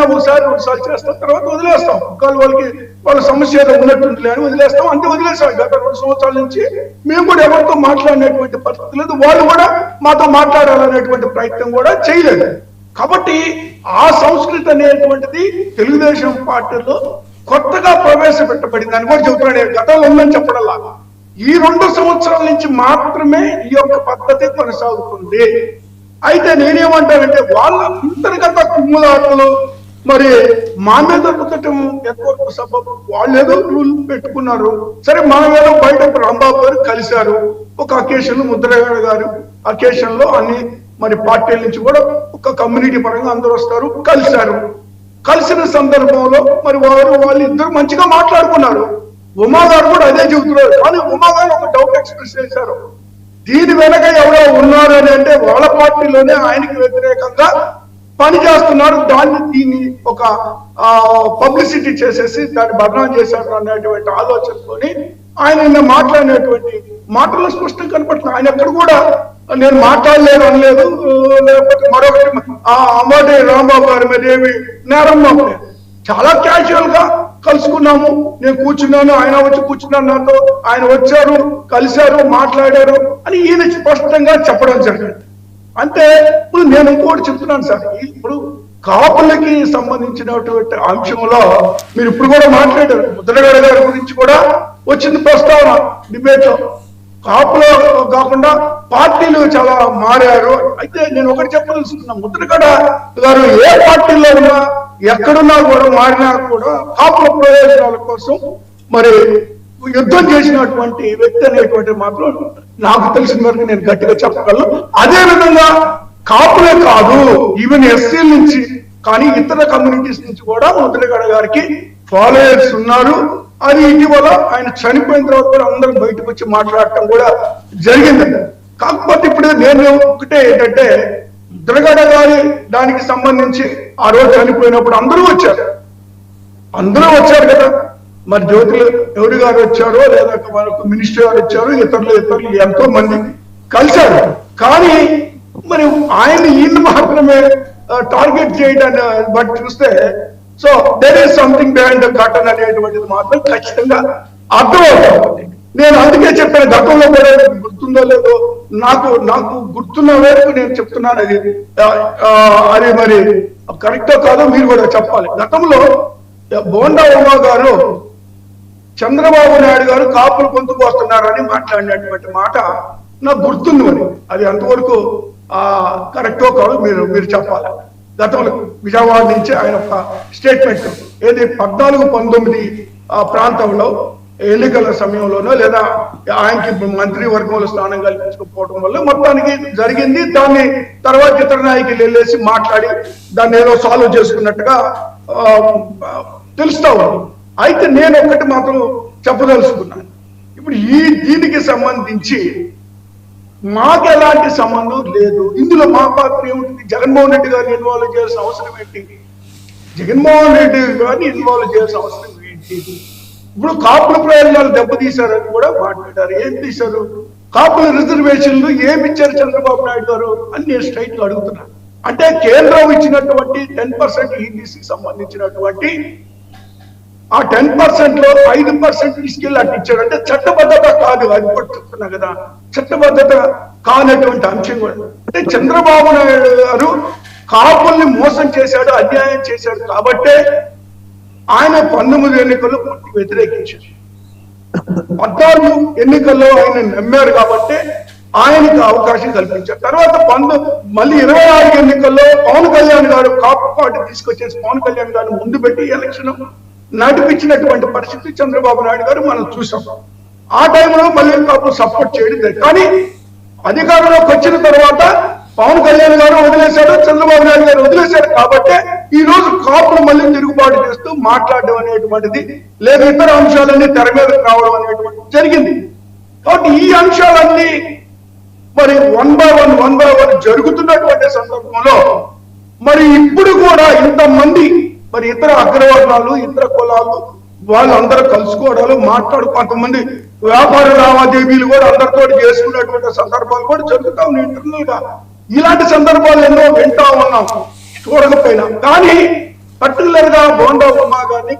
ఏదైనా ఒకసారి 2 సార్లు చేస్తాం, తర్వాత వదిలేస్తాం. ఒకవేళ వాళ్ళ సమస్య ఏదో ఉన్నట్టుందిలే అని వదిలేస్తాం, అంతే వదిలేస్తాం. గత 2 సంవత్సరాల నుంచి మేము కూడా ఎవరితో మాట్లాడినటువంటి పరిస్థితి లేదు, వాళ్ళు కూడా మాతో మాట్లాడాలనేటువంటి ప్రయత్నం కూడా చేయలేదు. కాబట్టి ఆ సంస్కృతి అనేటువంటిది తెలుగుదేశం పార్టీలో కొత్తగా ప్రవేశపెట్టబడింది అని కూడా చెబుతున్నాడు. గతంలో ఉందని చెప్పడంలా ఈ 2 సంవత్సరాల నుంచి మాత్రమే ఈ యొక్క పద్ధతి కొనసాగుతుంది. అయితే నేనేమంటానంటే వాళ్ళ అంతర్గత కుమ్ములాటలు మరి మా మీద రుద్దటం ఎంతవరకు సబబు? వాళ్ళు ఏదో రూల్ పెట్టుకున్నారు, సరే మనం ఏదో బయట రాంబాబు గారు కలిశారు ఒక అకేషన్ లో, ముద్రగడ గారు అకేషన్ లో అన్ని మరి పార్టీల నుంచి కూడా ఒక కమ్యూనిటీ పరంగా అందరూ వస్తారు, కలిశారు. కలిసిన సందర్భంలో మరి వాళ్ళు ఇద్దరు మంచిగా మాట్లాడుకున్నారు. ఉమా గారు కూడా అదే చెబుతున్నారు. కానీ ఉమా గారు ఒక డౌట్ ఎక్స్ప్రెస్ చేశారు, దీని వెనక ఎవరో ఉన్నారు అని, అంటే వాళ్ళ పార్టీలోనే ఆయనకి వ్యతిరేకంగా పని చేస్తున్నారు, దీన్ని ఒక పబ్లిసిటీ చేసేసి దాన్ని బదనాం చేశారు అనేటువంటి ఆలోచనతోని ఆయన మాట్లాడినటువంటి మాటలు స్పష్టంగా కనపడుతుంది. ఆయన ఎక్కడ కూడా నేను మాట్లాడలేదు అనలేదు, లేకపోతే మరొకటి అమ్మటి రాంబాబు గారి మీద ఏమి నేరం మాపలేదు. చాలా క్యాజువల్ గా కలుసుకున్నాము, నేను కూర్చున్నాను, ఆయన వచ్చి కూర్చున్నాను నాతో, ఆయన వచ్చారు, కలిశారు, మాట్లాడారు అని ఈయన స్పష్టంగా చెప్పడం జరిగింది. అంటే ఇప్పుడు నేను ఇంకోటి చెప్తున్నాను సార్, ఇప్పుడు కాపులకి సంబంధించినటువంటి అంశంలో మీరు ఇప్పుడు కూడా మాట్లాడారు, ముద్రగడ గారి గురించి కూడా వచ్చింది ప్రస్తావన డిబేట్ లో. కాపులో కాకుండా పార్టీలు చాలా మారారు. అయితే నేను ఒకటి చెప్పదలుచుకున్నా, ముద్రగడ గారు ఏ పార్టీలో ఉన్నా ఎక్కడున్నా కూడా మారినా కూడా కాపుల ప్రయోజనాల కోసం మరి యుద్ధం చేసినటువంటి వ్యక్తి అనేటువంటి మాత్రం నాకు తెలిసిన వరకు నేను గట్టిగా చెప్పగలను. అదే విధంగా కాపులే కాదు, ఈవెన్ ఎస్సీల నుంచి కానీ ఇతర కమ్యూనిటీస్ నుంచి కూడా ముద్రగడ గారికి ఫాలోయర్స్ ఉన్నారు. అది ఇటీవల ఆయన చనిపోయిన తర్వాత కూడా అందరూ బయటకు వచ్చి మాట్లాడటం కూడా జరిగిందండి. కాకపోతే ఇప్పుడు నేను ఒకటే ఏంటంటే, ముద్రగడ గారి దానికి సంబంధించి ఆ రోజు చనిపోయినప్పుడు అందరూ వచ్చారు కదా. మరి జ్యోతులు ఎవరి గారు వచ్చారో, లేదా మనకు మినిస్టర్ గారు వచ్చారు, ఇతరులు ఎంతో మంది కలిశారు. కానీ మరి ఈయన మాత్రమే టార్గెట్ చేయడాన్ని బట్టి చూస్తే, so there is something behind the curtain అనేటువంటిది మాత్రం ఖచ్చితంగా అర్థమవుతుంది. నేను అందుకే చెప్పాను, గతంలో కూడా గుర్తుందో లేదో నాకు గుర్తున్న వరకు నేను చెప్తున్నాను, అది మరి కరెక్టో కాదో మీరు కూడా చెప్పాలి. గతంలో బోండా ఉమా గారు చంద్రబాబు నాయుడు గారు కాపులు గొంతుకు వస్తున్నారని మాట్లాడినటువంటి మాట నాకు గుర్తుంది. మరి అది అంతవరకు కరెక్టో కాదో మీరు చెప్పాలి. గతంలో విజయవాడ నుంచి ఆయన ఒక స్టేట్మెంట్ ఏది 14-19 ప్రాంతంలో ఎన్నికల సమయంలోనో లేదా ఆయనకి మంత్రివర్గంలో స్థానం కల్పించకపోవడం వల్ల మొత్తానికి జరిగింది. దాన్ని తర్వాత ఇతర నాయకులు వెళ్ళేసి మాట్లాడి దాన్ని ఏదో సాల్వ్ చేసుకున్నట్టుగా తెలుస్తా ఉంది. అయితే నేను ఒక్కటి మాత్రం చెప్పదలుచుకున్నాను, ఇప్పుడు దీనికి సంబంధించి మాకు ఎలాంటి సంబంధం లేదు. ఇందులో మా పాత్ర ఏమిటి? జగన్మోహన్ రెడ్డి గారిని ఇన్వాల్వ్ చేయాల్సిన అవసరం ఏంటి? జగన్మోహన్ రెడ్డి గారిని ఇన్వాల్వ్ చేయాల్సిన అవసరం ఏంటి? ఇప్పుడు కాపుల ప్రయోజనాలు దెబ్బతీశారని కూడా మాట్లాడారు. ఏం తీశారు? కాపుల రిజర్వేషన్లు ఏమి ఇచ్చారు చంద్రబాబు నాయుడు గారు అని నేను స్ట్రైట్ గా అడుగుతున్నాను. అంటే కేంద్రం ఇచ్చినటువంటి 10% ఈబీసీకి సంబంధించినటువంటి ఆ 10% లో 5% తీసుకెళ్ళి అటు ఇచ్చాడు. అంటే చట్టబద్ధత కాదు, అది కూడా చెప్తున్నా కదా, చట్టబద్ధత కానటువంటి అంశం కూడా. అంటే చంద్రబాబు నాయుడు గారు కాపుల్ని మోసం చేశాడు, అన్యాయం చేశాడు కాబట్టే ఆయన 19 ఎన్నికల్లో పూర్తి వ్యతిరేకించారు. 14 ఎన్నికల్లో ఆయన నమ్మారు కాబట్టి ఆయనకు అవకాశం కల్పించారు. తర్వాత మళ్ళీ 26 ఎన్నికల్లో పవన్ కళ్యాణ్ గారు కాపు పార్టీ తీసుకొచ్చేసి పవన్ కళ్యాణ్ గారిని ముందు పెట్టి ఎలక్షన్ నడిపించినటువంటి పరిస్థితి చంద్రబాబు నాయుడు గారు మనం చూసాం. ఆ టైంలో మళ్ళీ కాపు సపోర్ట్ చేయడం. కానీ అధికారంలోకి వచ్చిన తర్వాత పవన్ కళ్యాణ్ గారు వదిలేశాడు, చంద్రబాబు నాయుడు గారు వదిలేశారు కాబట్టి ఈ రోజు కాపులు మళ్ళీ తిరుగుబాటు చేస్తూ మాట్లాడడం అనేటువంటిది లేదా ఇతర అంశాలన్నీ తెర మీదకి రావడం అనేటువంటిది జరిగింది. కాబట్టి ఈ అంశాలన్నీ మరి వన్ బై వన్ జరుగుతున్నటువంటి సందర్భంలో మరి ఇప్పుడు కూడా ఇంతమంది మరి ఇతర అగ్రవర్ణాలు, ఇతర కులాలు వాళ్ళందరూ కలుసుకోవడాలు, కొంతమంది వ్యాపార లావాదేవీలు కూడా అందరితో చేసుకున్నటువంటి సందర్భాలు కూడా జరుగుతా ఉన్నాయి ఇంటర్నల్ గా. ఇలాంటి సందర్భాలు ఎన్నో వింటా ఉన్నాం చూడకపోయినా. కానీ పర్టికులర్ గా బోండా ఉమా గారిని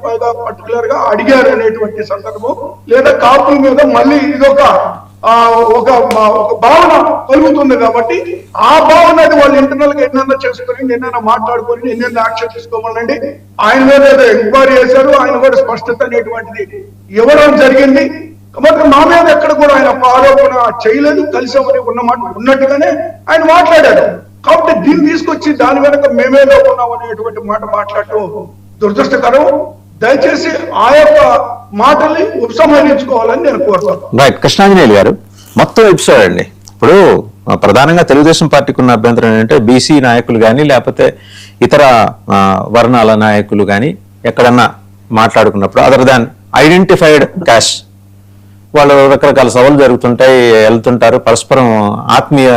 పర్టికులర్ గా అడిగారు అనేటువంటి సందర్భం, లేదా కాపుల మీద మళ్ళీ ఇదొక ఒక భావన కలుగుతుంది కాబట్టి ఆ భావన అది వాళ్ళు ఇంటర్నల్ గా ఎన్నైనా చేసుకుని నిన్న మాట్లాడుకొని ఎన్నెన్న యాక్షన్ తీసుకోమనండి. ఆయన మీద ఏదో ఎంక్వైరీ చేశారు, ఆయన కూడా స్పష్టత అనేటువంటిది ఇవ్వడం జరిగింది. కాబట్టి మా మీద ఎక్కడ కూడా ఆయన ఆరోపణ చేయలేదు, కలిసామని ఉన్నమాట ఉన్నట్టుగానే ఆయన మాట్లాడారు. కాబట్టి దీన్ని తీసుకొచ్చి దాని వెనక మేమేదో ఉన్నాం అనేటువంటి మాట మాట్లాడటం దురదృష్టకరం. దయచేసి ఆ యొక్క మాటల్ని ఉపసంహరించుకోవాలని నేను కోరుతాను. రైట్, కృష్ణాంజనేయులు గారు, మొత్తం ఎపిసోడ్ అండి. ఇప్పుడు ప్రధానంగా తెలుగుదేశం పార్టీకి ఉన్న అభ్యంతరం ఏంటంటే బీసీ నాయకులు కానీ లేకపోతే ఇతర వర్ణాల నాయకులు కానీ ఎక్కడన్నా మాట్లాడుకున్నప్పుడు అదర్ దాన్ ఐడెంటిఫైడ్ క్యాష్ వాళ్ళు రకరకాల సభలు జరుగుతుంటాయి, వెళ్తుంటారు, పరస్పరం ఆత్మీయ